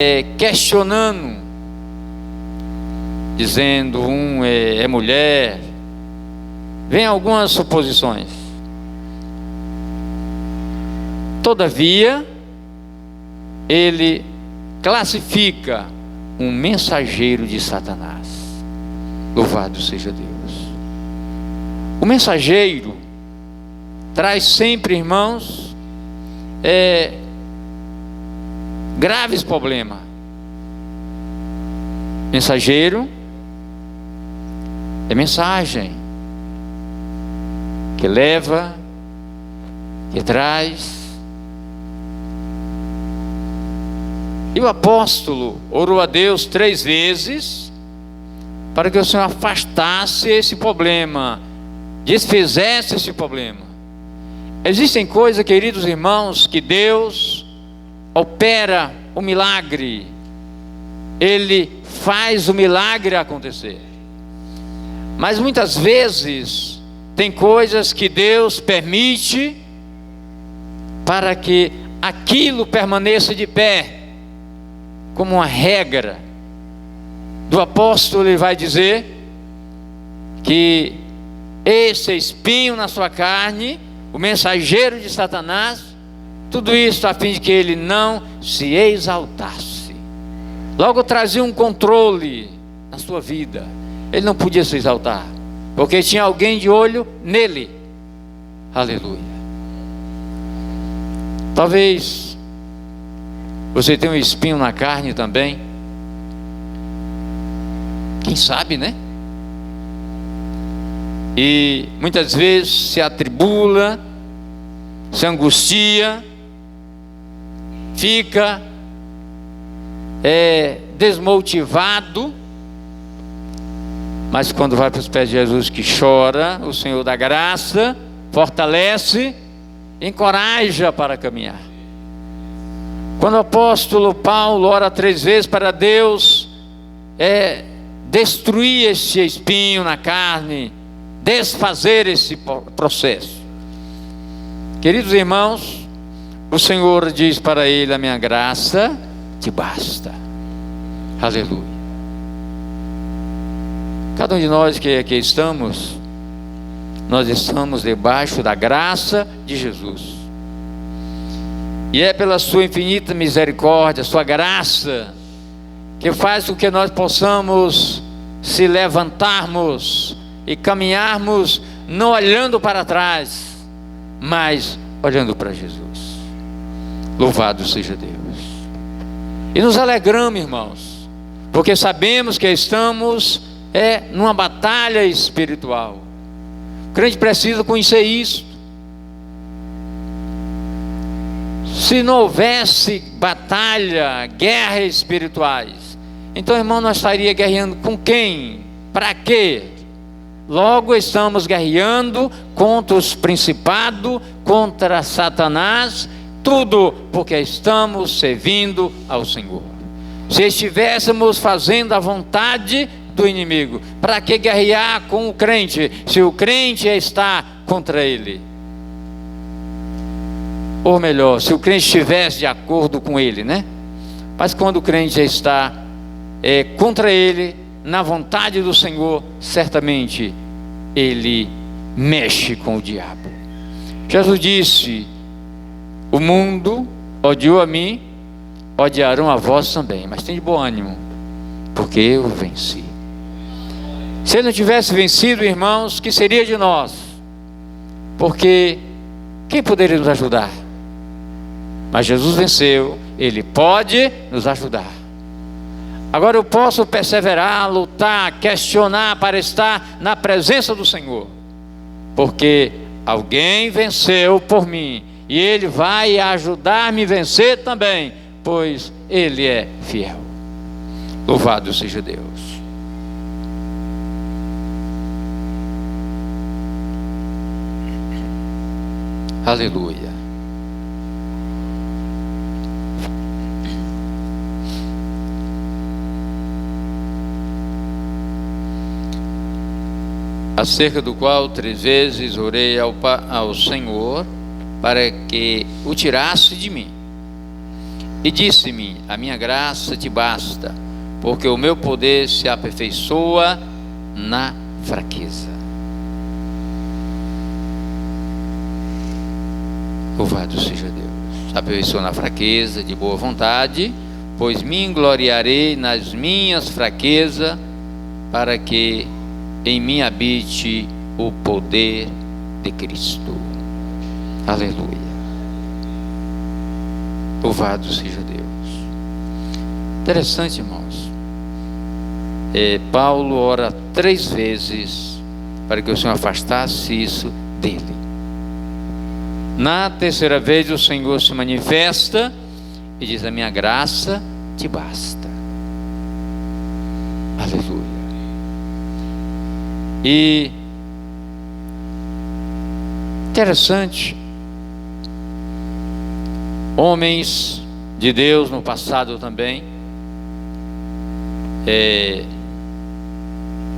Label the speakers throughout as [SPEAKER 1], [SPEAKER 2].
[SPEAKER 1] questionando, dizendo um é mulher, vem algumas suposições. Todavia, ele classifica um mensageiro de Satanás. Louvado seja Deus. O mensageiro traz sempre, irmãos, graves problemas. Mensageiro é mensagem que leva, que traz. E o apóstolo orou a Deus 3 vezes para que o Senhor afastasse esse problema, desfizesse esse problema. Existem coisas, queridos irmãos, que Deus opera o milagre, Ele faz o milagre acontecer. Mas muitas vezes tem coisas que Deus permite para que aquilo permaneça de pé, como uma regra. Do apóstolo ele vai dizer que esse espinho na sua carne, o mensageiro de Satanás, tudo isso a fim de que ele não se exaltasse. Logo trazia um controle na sua vida. Ele não podia se exaltar, porque tinha alguém de olho nele. Aleluia. Talvez você tenha um espinho na carne também. Quem sabe, né? E muitas vezes se atribula, se angustia, fica desmotivado. Mas quando vai para os pés de Jesus, que chora, o Senhor da graça fortalece, encoraja para caminhar. Quando o apóstolo Paulo ora 3 vezes para Deus destruir esse espinho na carne, desfazer esse processo. Queridos irmãos, o Senhor diz para ele: a minha graça te basta. Aleluia. Cada um de nós que aqui estamos, nós estamos debaixo da graça de Jesus. E é pela sua infinita misericórdia, sua graça, que faz com que nós possamos se levantarmos e caminharmos, não olhando para trás, mas olhando para Jesus. Louvado seja Deus. E nos alegramos, irmãos, porque sabemos que estamos numa batalha espiritual. O crente precisa conhecer isso. Se não houvesse batalha, guerra espirituais, então, irmão, nós estaríamos guerreando com quem? Para quê? Logo estamos guerreando contra os principados, contra Satanás, tudo porque estamos servindo ao Senhor. Se estivéssemos fazendo a vontade do inimigo, para que guerrear com o crente, se o crente está contra ele? Ou melhor, se o crente estivesse de acordo com ele, né? Mas quando o crente está contra ele, na vontade do Senhor, certamente ele mexe com o diabo. Jesus disse: o mundo odiou a mim, odiarão a vós também, mas tem de bom ânimo, porque eu venci. Se ele não tivesse vencido, irmãos, que seria de nós? Porque quem poderia nos ajudar? Mas Jesus venceu, Ele pode nos ajudar. Agora eu posso perseverar, lutar, questionar para estar na presença do Senhor, porque alguém venceu por mim, e Ele vai ajudar-me a vencer também, pois Ele é fiel. Louvado seja Deus. Aleluia. Acerca do qual 3 vezes orei ao Senhor para que o tirasse de mim. E disse-me: a minha graça te basta, porque o meu poder se aperfeiçoa na fraqueza. Louvado seja Deus. Aperfeiçoa na fraqueza, de boa vontade, pois me gloriarei nas minhas fraquezas, para que em mim habite o poder de Cristo. Aleluia. Louvado seja Deus. Interessante, irmãos. Paulo ora 3 vezes para que o Senhor afastasse isso dele. Na terceira vez o Senhor se manifesta e diz: a minha graça te basta. Aleluia. E interessante, homens de Deus no passado também,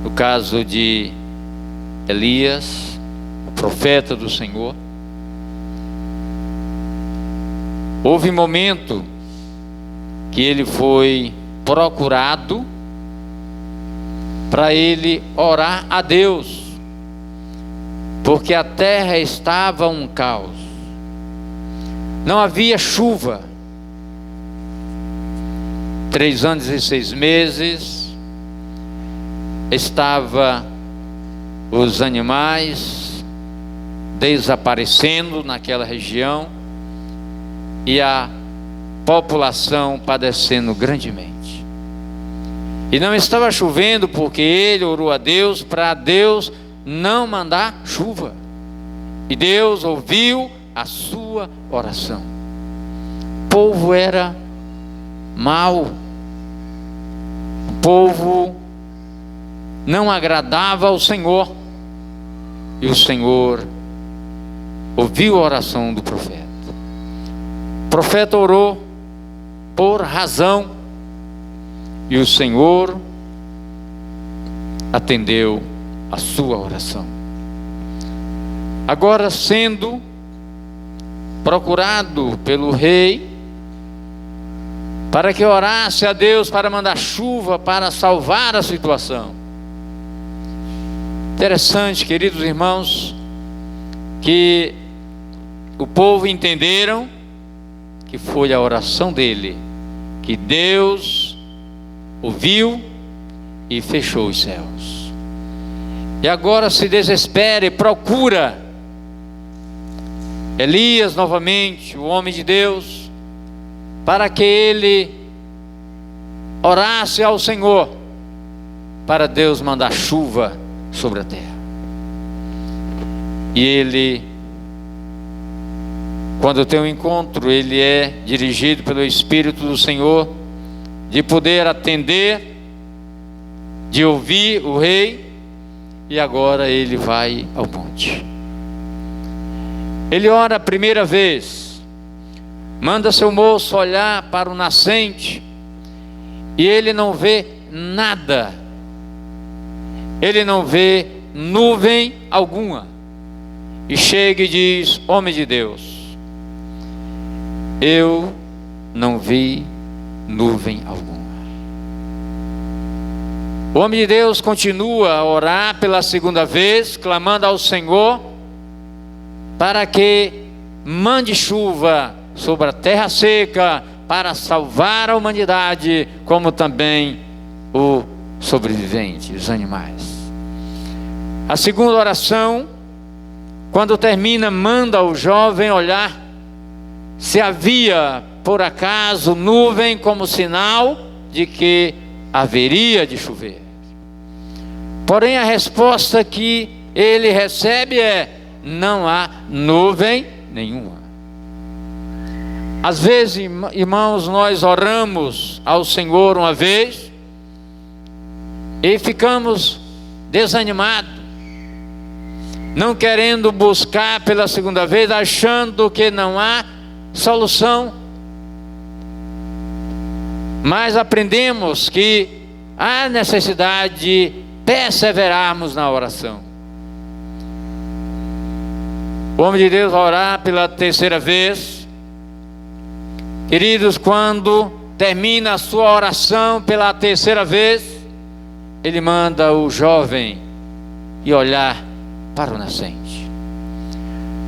[SPEAKER 1] no caso de Elias, o profeta do Senhor, houve um momento que ele foi procurado para ele orar a Deus, porque a terra estava um caos, não havia chuva, 3 anos e 6 meses, estava os animais desaparecendo naquela região e a população padecendo grandemente. E não estava chovendo porque ele orou a Deus para Deus não mandar chuva. E Deus ouviu a sua oração. O povo era mau. O povo não agradava ao Senhor. E o Senhor ouviu a oração do profeta. O profeta orou por razão. E o Senhor atendeu a sua oração. Agora, sendo procurado pelo rei para que orasse a Deus para mandar chuva, para salvar a situação. Interessante, queridos irmãos, que o povo entenderam que foi a oração dele que Deus ouviu e fechou os céus. E agora se desespera e procura Elias novamente, o homem de Deus, para que ele orasse ao Senhor, para Deus mandar chuva sobre a terra. E ele, quando tem um encontro, ele é dirigido pelo Espírito do Senhor, de poder atender, de ouvir o rei, e agora ele vai ao monte. Ele ora a primeira vez, manda seu moço olhar para o nascente, e ele não vê nada, ele não vê nuvem alguma, e chega e diz: homem de Deus, eu não vi nuvem alguma. O homem de Deus continua a orar pela segunda vez, clamando ao Senhor para que mande chuva sobre a terra seca, para salvar a humanidade, como também o sobrevivente, os animais. A segunda oração, quando termina, manda o jovem olhar se havia por acaso nuvem como sinal de que haveria de chover. Porém, a resposta que ele recebe é: não há nuvem nenhuma. Às vezes, irmãos, nós oramos ao Senhor uma vez e ficamos desanimados, não querendo buscar pela segunda vez, achando que não há solução. Mas aprendemos que há necessidade de perseverarmos na oração. O homem de Deus vai orar pela terceira vez, Queridos, quando termina a sua oração pela terceira vez, ele manda o jovem ir olhar para o nascente.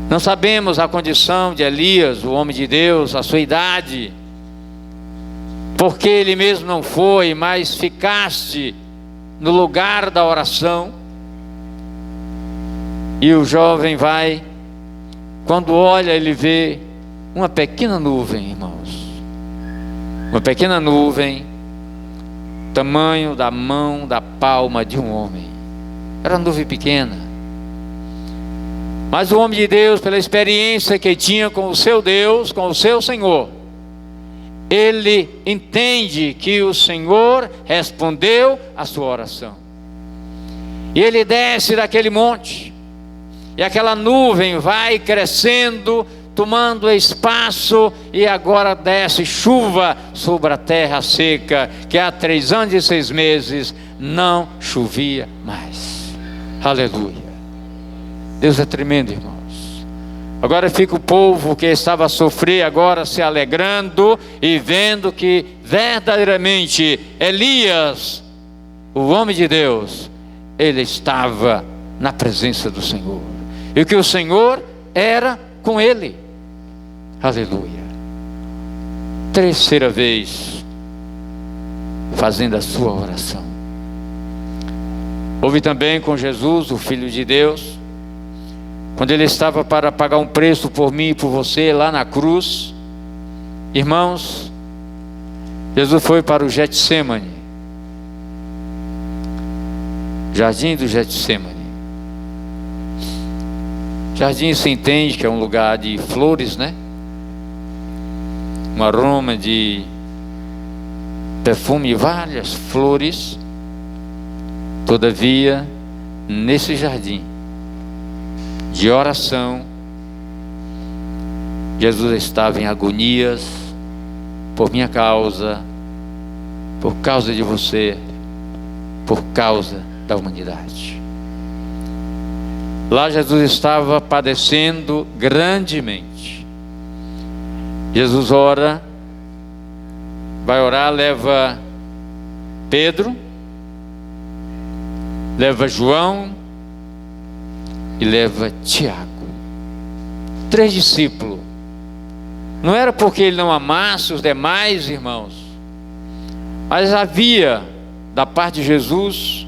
[SPEAKER 1] Não sabemos a condição de Elias, o homem de Deus, a sua idade, porque ele mesmo não foi, mas ficaste no lugar da oração. E o jovem vai, quando olha, ele vê uma pequena nuvem, irmãos. Uma pequena nuvem, tamanho da mão, da palma de um homem. Era uma nuvem pequena. Mas o homem de Deus, pela experiência que tinha com o seu Deus, com o seu Senhor, ele entende que o Senhor respondeu a sua oração. E ele desce daquele monte, e aquela nuvem vai crescendo, tomando espaço, e agora desce chuva sobre a terra seca, que há 3 anos e 6 meses não chovia mais. Aleluia. Deus é tremendo, irmãos. Agora fica o povo que estava a sofrer agora se alegrando e vendo que verdadeiramente Elias, o homem de Deus, ele estava na presença do Senhor, e que o Senhor era com ele. Aleluia. Terceira vez fazendo a sua oração. Houve também com Jesus, o Filho de Deus, quando ele estava para pagar um preço por mim e por você lá na cruz. Irmãos, Jesus foi para o Getsemane, jardim do Getsemane. Jardim se entende que é um lugar de flores, né? Um aroma de perfume e várias flores. Todavia, nesse jardim de oração, Jesus estava em agonias por minha causa, por causa de você, por causa da humanidade. Lá Jesus estava padecendo grandemente. Jesus ora, vai orar, leva Pedro, leva João e leva Tiago, 3 discípulos. Não era porque ele não amasse os demais irmãos, mas havia da parte de Jesus,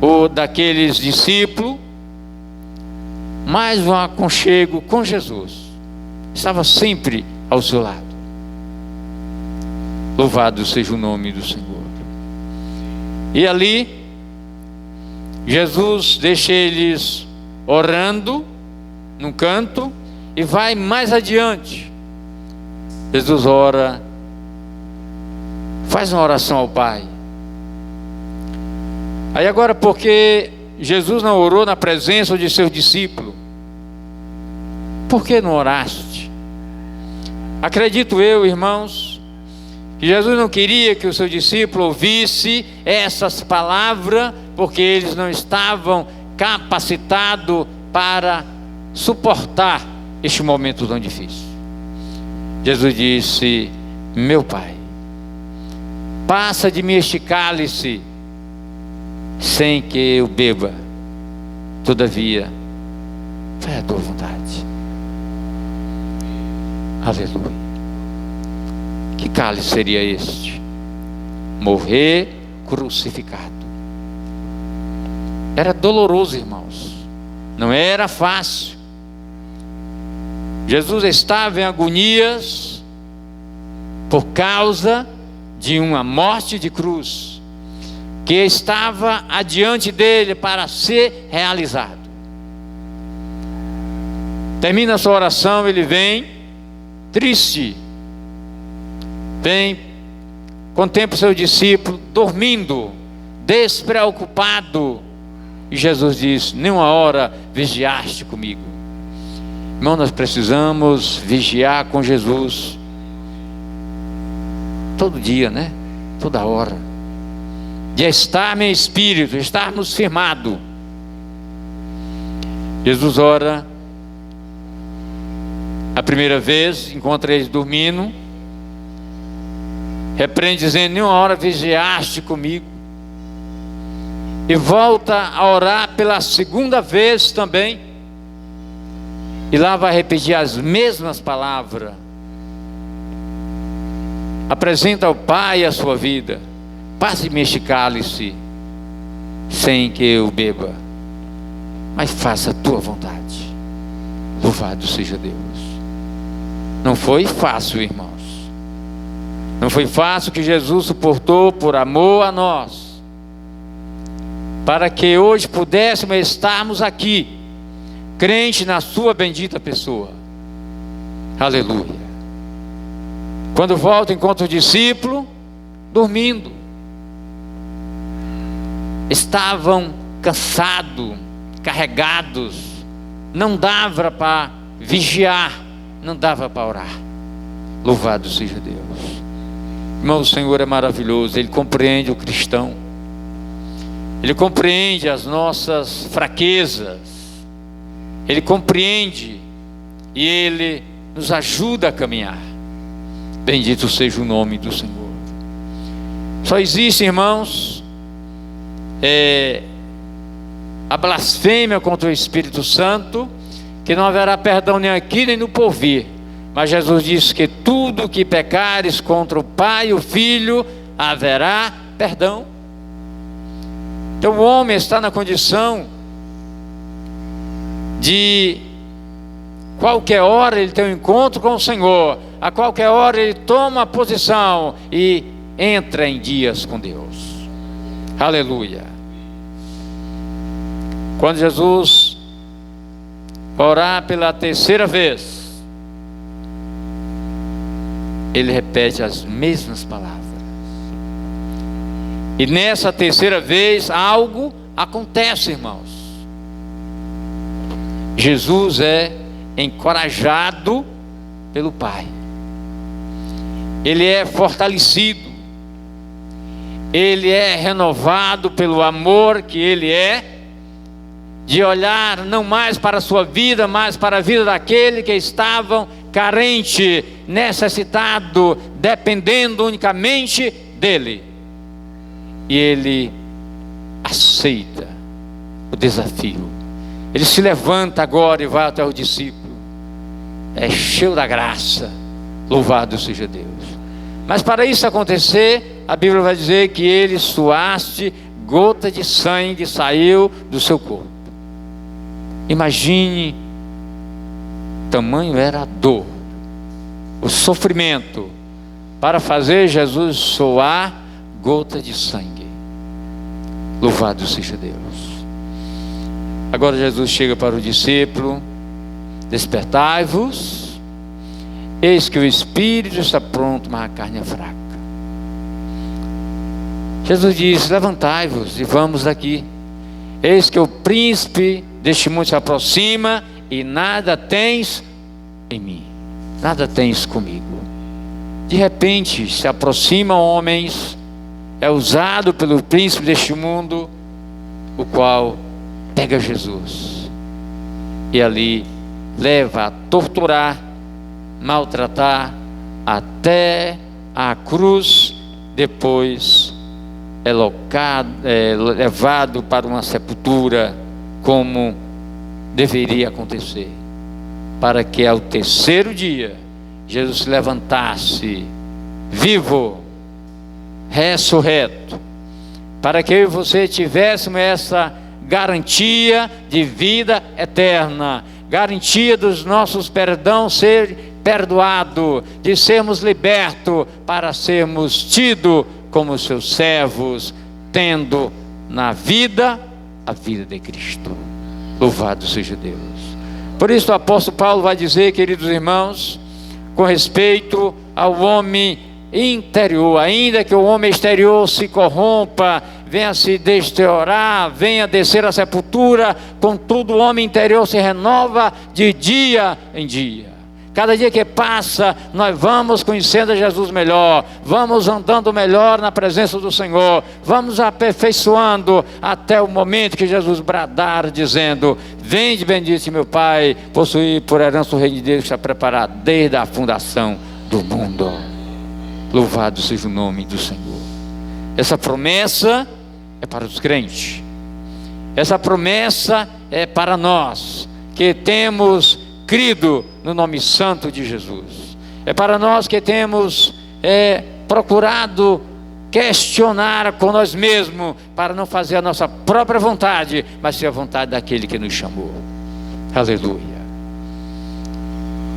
[SPEAKER 1] ou daqueles discípulos, mais um aconchego com Jesus. Estava sempre ao seu lado. Louvado seja o nome do Senhor. E ali Jesus deixa eles orando num canto e vai mais adiante. Jesus ora, faz uma oração ao Pai. Aí agora, porque Jesus não orou na presença de seus discípulos, por que não oraste? Acredito eu, irmãos, que Jesus não queria que o seu discípulo ouvisse essas palavras, porque eles não estavam capacitados para suportar este momento tão difícil. Jesus disse: meu Pai, passa de mim este cálice sem que eu beba, todavia vai a tua vontade. Aleluia. Que cálice seria este? Morrer crucificado. Era doloroso, irmãos, não era fácil. Jesus estava em agonias por causa de uma morte de cruz que estava adiante dele para ser realizado. Termina a sua oração, ele vem triste, vem, contempla o seu discípulo dormindo, despreocupado, e Jesus diz: nenhuma hora vigiaste comigo. Irmão, nós precisamos vigiar com Jesus todo dia, né? Toda hora, de estar em espírito, estarmos firmados. Jesus ora a primeira vez, encontra eles dormindo, Repreende dizendo: nenhuma hora vigiaste comigo. E volta a orar pela segunda vez também. E lá vai repetir as mesmas palavras. Apresenta ao Pai a sua vida. Passe-me este cálice, sem que eu beba, mas faça a tua vontade. Louvado seja Deus. Não foi fácil, irmãos. Não foi fácil que Jesus suportou por amor a nós, para que hoje pudéssemos estarmos aqui, crente na sua bendita pessoa. Aleluia. Quando volta, encontra o discípulo dormindo. Estavam cansados, carregados, não dava para vigiar, não dava para orar. Louvado seja Deus. Irmão, o Senhor é maravilhoso. Ele compreende o cristão, Ele compreende as nossas fraquezas, Ele compreende e Ele nos ajuda a caminhar. Bendito seja o nome do Senhor. Só existe, irmãos, a blasfêmia contra o Espírito Santo, que não haverá perdão nem aqui nem no porvir. Mas Jesus disse que tudo que pecares contra o Pai e o Filho, haverá perdão. Então o homem está na condição de qualquer hora ele tem um encontro com o Senhor, a qualquer hora ele toma a posição e entra em dias com Deus. Aleluia. Quando Jesus orar pela terceira vez, ele repete as mesmas palavras. E nessa terceira vez algo acontece, irmãos. Jesus é encorajado pelo Pai. Ele é fortalecido. Ele é renovado pelo amor que ele é, de olhar não mais para a sua vida, mas para a vida daquele que estavam carente, necessitado, dependendo unicamente dele. E ele aceita o desafio. Ele se levanta agora e vai até o discípulo. É cheio da graça. Louvado seja Deus. Mas para isso acontecer, a Bíblia vai dizer que ele suaste, gota de sangue saiu do seu corpo. Imagine, tamanho era a dor, o sofrimento, para fazer Jesus suar gota de sangue. Louvado seja Deus. Agora Jesus chega para o discípulo: despertai-vos, eis que o espírito está pronto, mas a carne é fraca. Jesus diz: levantai-vos e vamos daqui. Eis que o príncipe deste mundo se aproxima e nada tens em mim, nada tens comigo. De repente se aproximam homens, é usado pelo príncipe deste mundo, o qual pega Jesus e ali leva a torturar, maltratar até a cruz. Depois é levado para uma sepultura, como deveria acontecer, para que ao terceiro dia Jesus se levantasse vivo, ressurreto, para que eu e você tivéssemos essa garantia de vida eterna, garantia dos nossos perdão ser perdoado, de sermos libertos para sermos tidos como seus servos, tendo na vida a vida de Cristo. Louvado seja Deus. Por isso o apóstolo Paulo vai dizer, queridos irmãos, com respeito ao homem interior, ainda que o homem exterior se corrompa, venha se deteriorar, venha descer à sepultura, contudo o homem interior se renova de dia em dia. Cada dia que passa, nós vamos conhecendo a Jesus melhor, vamos andando melhor na presença do Senhor, vamos aperfeiçoando até o momento que Jesus bradar dizendo: vinde, bendito meu Pai, possuir por herança o reino de Deus que está preparado desde a fundação do mundo. Louvado seja o nome do Senhor. Essa promessa é para os crentes. Essa promessa é para nós que temos crido no nome santo de Jesus. É para nós que temos procurado questionar com nós mesmos, para não fazer a nossa própria vontade, mas ser a vontade daquele que nos chamou. Aleluia.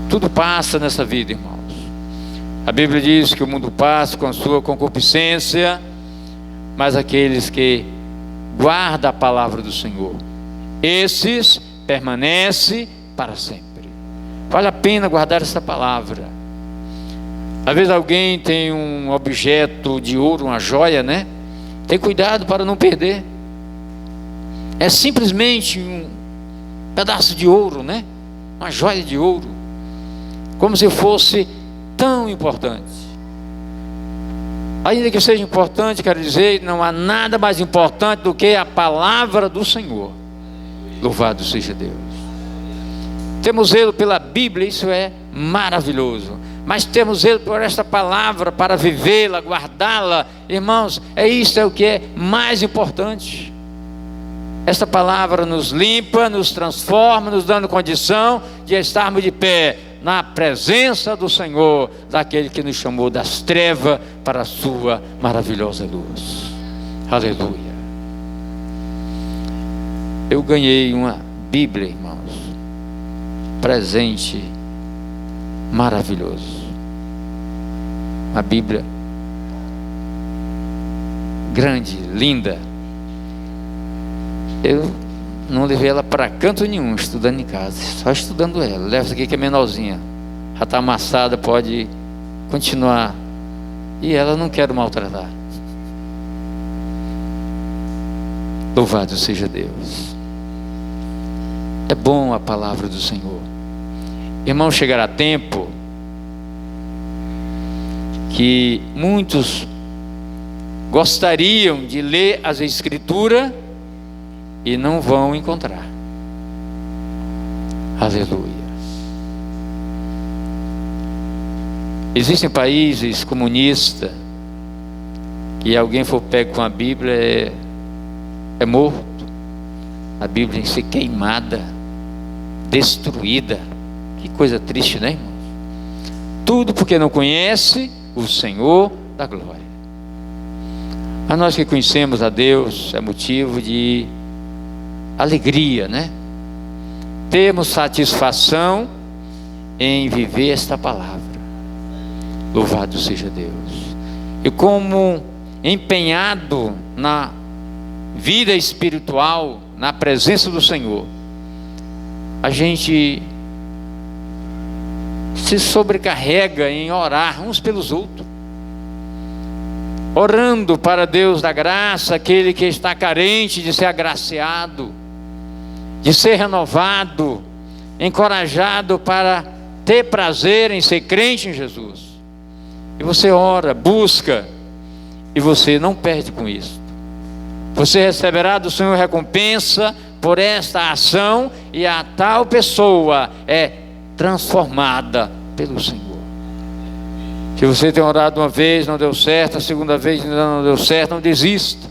[SPEAKER 1] Tudo passa nessa vida, irmãos. A Bíblia diz que o mundo passa com a sua concupiscência, mas aqueles que guardam a palavra do Senhor, esses permanecem para sempre. Vale a pena guardar essa palavra. Às vezes alguém tem um objeto de ouro, uma joia, né? Tem cuidado para não perder. É simplesmente um pedaço de ouro, né? Uma joia de ouro, como se fosse tão importante. Ainda que seja importante, quero dizer, não há nada mais importante do que a palavra do Senhor. Louvado seja Deus. Temos zelo pela Bíblia, isso é maravilhoso. Mas temos zelo por esta palavra para vivê-la, guardá-la. Irmãos, isso é o que é mais importante. Esta palavra nos limpa, nos transforma, nos dando condição de estarmos de pé na presença do Senhor, daquele que nos chamou das trevas para a sua maravilhosa luz. Aleluia. Eu ganhei uma Bíblia, irmãos, presente maravilhoso. Uma Bíblia grande, linda. Eu não levei ela para canto nenhum, estudando em casa, só estudando ela. Leva essa aqui que é menorzinha, já está amassada, pode continuar. E ela não quero maltratar. Louvado seja Deus. É bom a palavra do Senhor. Irmão, chegará tempo que muitos gostariam de ler as Escrituras e não vão encontrar. Aleluia. Existem países comunistas que alguém for pego com a Bíblia é morto. A Bíblia tem que ser queimada, destruída. Que coisa triste, né, irmãos? Tudo porque não conhece o Senhor da glória. A nós que conhecemos a Deus é motivo de alegria, né? Temos satisfação em viver esta palavra. Louvado seja Deus. E como empenhado na vida espiritual, na presença do Senhor, a gente se sobrecarrega em orar uns pelos outros, orando para Deus da graça, aquele que está carente de ser agraciado, de ser renovado, encorajado para ter prazer em ser crente em Jesus. E você ora, busca, e você não perde com isso. Você receberá do Senhor recompensa por esta ação, e a tal pessoa é transformada pelo Senhor. Se você tem orado uma vez, não deu certo, a segunda vez ainda não deu certo, não desista.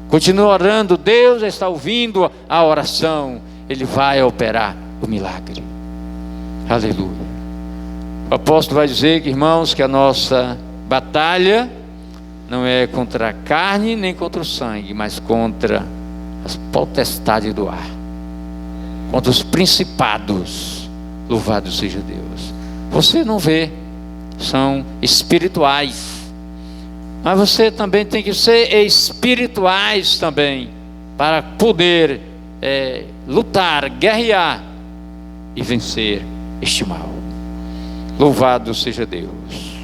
[SPEAKER 1] Continue orando, Deus está ouvindo a oração, Ele vai operar o milagre. Aleluia. O apóstolo vai dizer, que, irmãos, que a nossa batalha não é contra a carne nem contra o sangue, mas contra as potestades do ar, contra os principados. Louvado seja Deus. Você não vê, são espirituais, mas você também tem que ser espirituais também, para poder lutar, guerrear e vencer este mal. Louvado seja Deus.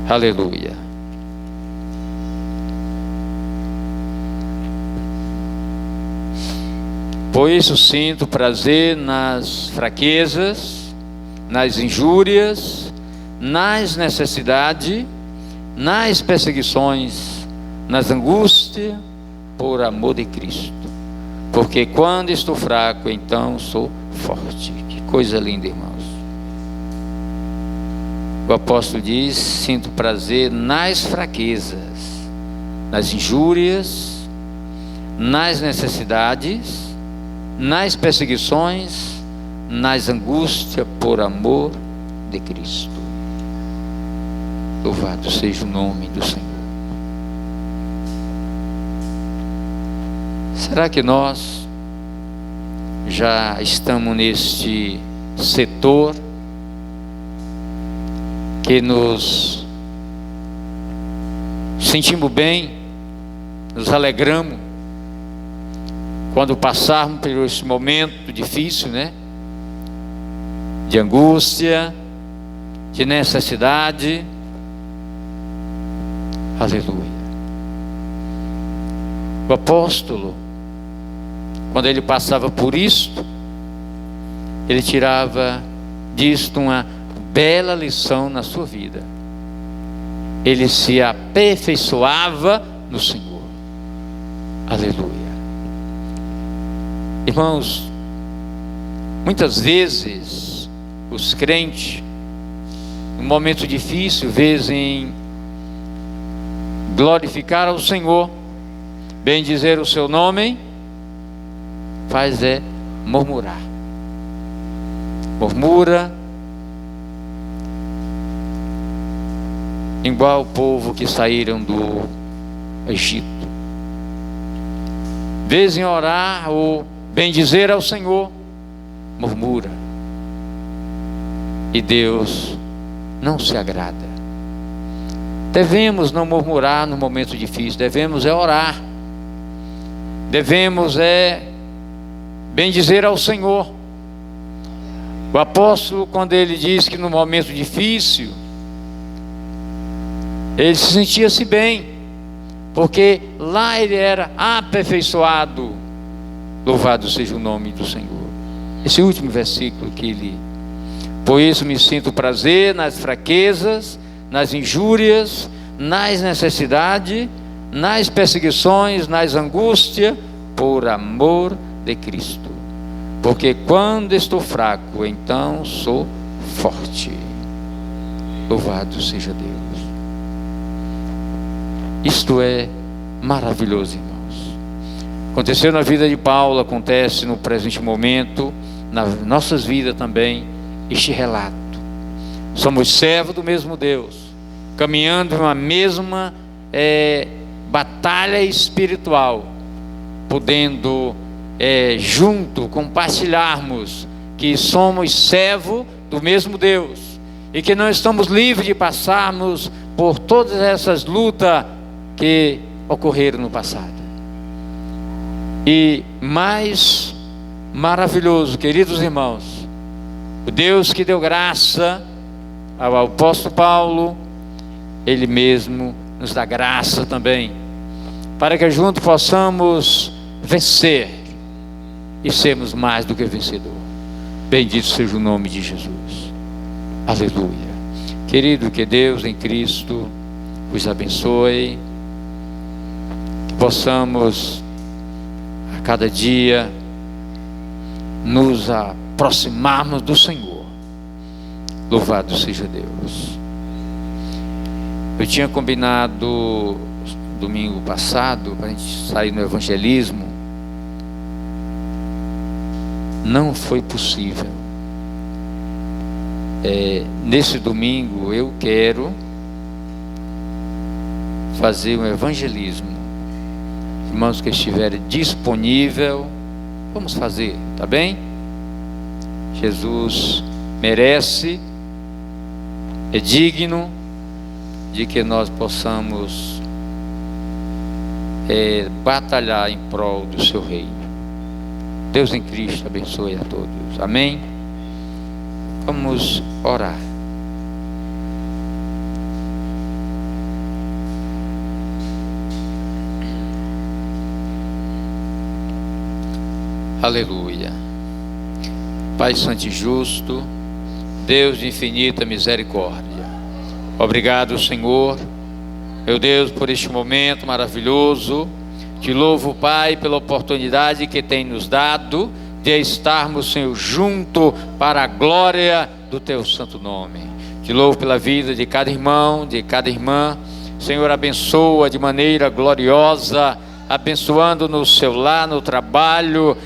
[SPEAKER 1] Aleluia. Por isso sinto prazer nas fraquezas, nas injúrias, nas necessidades, nas perseguições, nas angústias, por amor de Cristo. Porque quando estou fraco, então sou forte. Que coisa linda, irmãos. O apóstolo diz: sinto prazer nas fraquezas, nas injúrias, nas necessidades, nas perseguições, nas angústias por amor de Cristo. Louvado seja o nome do Senhor. Será que nós já estamos neste setor que nos sentimos bem, nos alegramos quando passarmos por esse momento difícil, né? De angústia, de necessidade? Aleluia. O apóstolo, quando ele passava por isto, ele tirava disto uma bela lição na sua vida. Ele se aperfeiçoava no Senhor. Aleluia. Irmãos, muitas vezes os crentes, num momento difícil, vezem glorificar ao Senhor, bendizer o seu nome, faz murmurar. Murmura, igual o povo que saíram do Egito. Vez em orar ou bendizer ao Senhor, murmura. E Deus não se agrada. Devemos não murmurar no momento difícil, devemos orar. Devemos bendizer ao Senhor. O apóstolo, quando ele diz que no momento difícil, ele se sentia-se bem, porque lá ele era aperfeiçoado. Louvado seja o nome do Senhor. Esse último versículo que ele: por isso me sinto prazer nas fraquezas, nas injúrias, nas necessidades, nas perseguições, nas angústias, por amor de Cristo. Porque quando estou fraco, então sou forte. Louvado seja Deus. Isto é maravilhoso, irmãos. Aconteceu na vida de Paulo, acontece no presente momento, nas nossas vidas também, este relato. Somos servos do mesmo Deus, caminhando em uma mesma batalha espiritual, podendo junto compartilharmos que somos servos do mesmo Deus e que não estamos livres de passarmos por todas essas lutas que ocorreram no passado. E mais maravilhoso, queridos irmãos, o Deus que deu graça ao apóstolo Paulo, Ele mesmo nos dá graça também, para que juntos possamos vencer e sermos mais do que vencedor. Bendito seja o nome de Jesus. Aleluia. Querido, que Deus em Cristo os abençoe, que possamos a cada dia nos aproximarmos do Senhor. Louvado seja Deus. Eu tinha combinado domingo passado para a gente sair no evangelismo. Não foi possível. Nesse domingo eu quero fazer um evangelismo. Irmãos que estiverem disponíveis, vamos fazer, tá bem? Jesus merece, é digno de que nós possamos batalhar em prol do seu reino. Deus em Cristo abençoe a todos. Amém? Vamos orar. Aleluia. Pai Santo e Justo, Deus de infinita misericórdia, obrigado, Senhor, meu Deus, por este momento maravilhoso. Te louvo, Pai, pela oportunidade que tem nos dado de estarmos, Senhor, junto para a glória do Teu santo nome. Te Te louvo pela vida de cada irmão, de cada irmã. Senhor, abençoa de maneira gloriosa, abençoando no seu lar, no trabalho.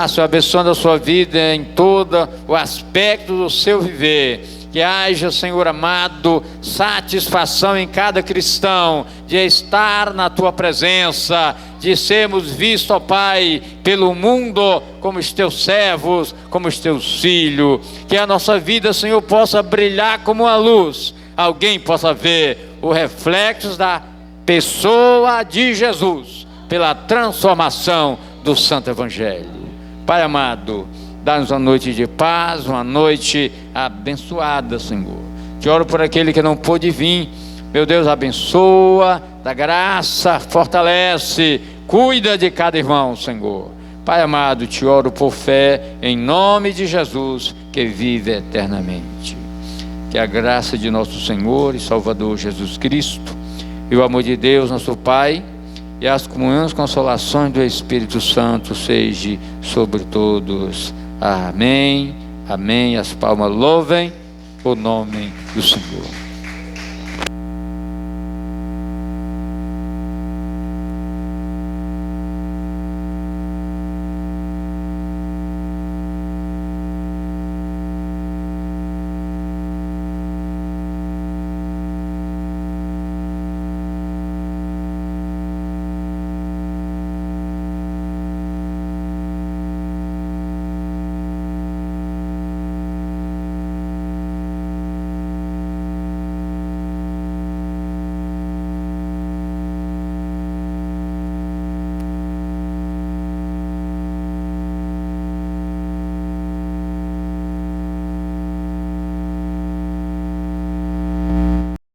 [SPEAKER 1] Senhor, abençoando a sua vida em todo o aspecto do seu viver. Que haja, Senhor amado, satisfação em cada cristão de estar na Tua presença, de sermos vistos, ó Pai, pelo mundo como os Teus servos, como os Teus filhos. Que a nossa vida, Senhor, possa brilhar como uma luz. Alguém possa ver o reflexo da pessoa de Jesus pela transformação do Santo Evangelho. Pai amado, dá-nos uma noite de paz, uma noite abençoada, Senhor. Te oro por aquele que não pôde vir. Meu Deus, abençoa, dá graça, fortalece, cuida de cada irmão, Senhor. Pai amado, te oro por fé, em nome de Jesus, que vive eternamente. Que a graça de nosso Senhor e Salvador Jesus Cristo, e o amor de Deus, nosso Pai, e as comunhões e consolações do Espírito Santo seja sobre todos. Amém, amém. As palmas louvem o nome do Senhor.